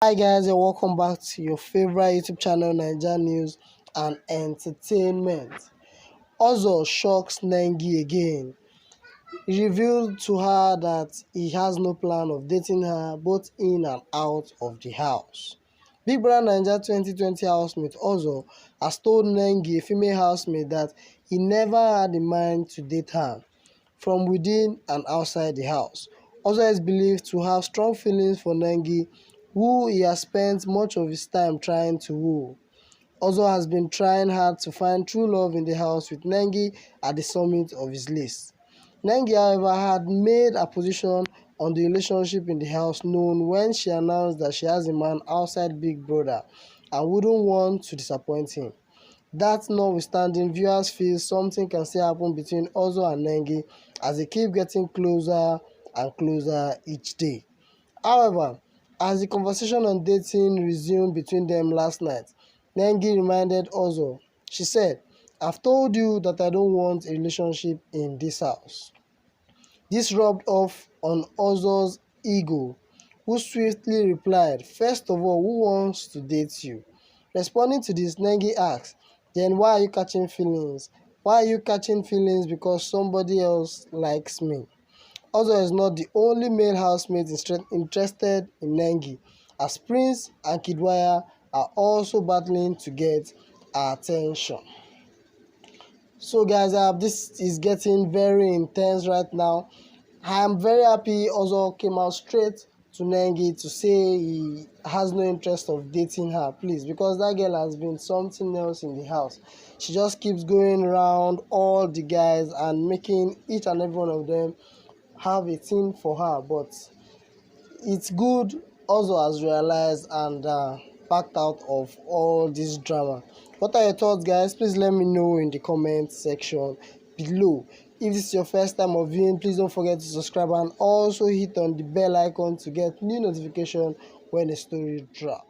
Hi guys, and welcome back to your favorite YouTube channel, NAIJA News and Entertainment. Ozo shocks Nengi again. He revealed to her that he has no plan of dating her both in and out of the house. Big Brother NAIJA 2020 housemate Ozo has told Nengi, a female housemate, that he never had in mind to date her from within and outside the house. Ozo is believed to have strong feelings for Nengi, who he has spent much of his time trying to woo. Ozo has been trying hard to find true love in the house, with Nengi at the summit of his list. Nengi, however, had made a position on the relationship in the house known when she announced that she has a man outside Big Brother and wouldn't want to disappoint him. That notwithstanding, viewers feel something can still happen between Ozo and Nengi as they keep getting closer and closer each day. However, as the conversation on dating resumed between them last night, Nengi reminded Ozo. She said, "I've told you that I don't want a relationship in this house." This rubbed off on Ozo's ego, who swiftly replied, "First of all, who wants to date you?" Responding to this, Nengi asked, "Then why are you catching feelings? Why are you catching feelings because somebody else likes me?" Ozo is not the only male housemate interested in Nengi, as Prince and Kidwaya are also battling to get our attention. So guys, this is getting very intense right now. I am very happy Ozo came out straight to Nengi to say he has no interest of dating her, please, because that girl has been something else in the house. She just keeps going around all the guys and making each and every one of them have a thing for her. But it's good Ozo has realized and backed out of all this drama. What are your thoughts, guys? Please let me know in the comment section below. If this is your first time of viewing, please don't forget to subscribe and also hit on the bell icon to get new notification when a story drops.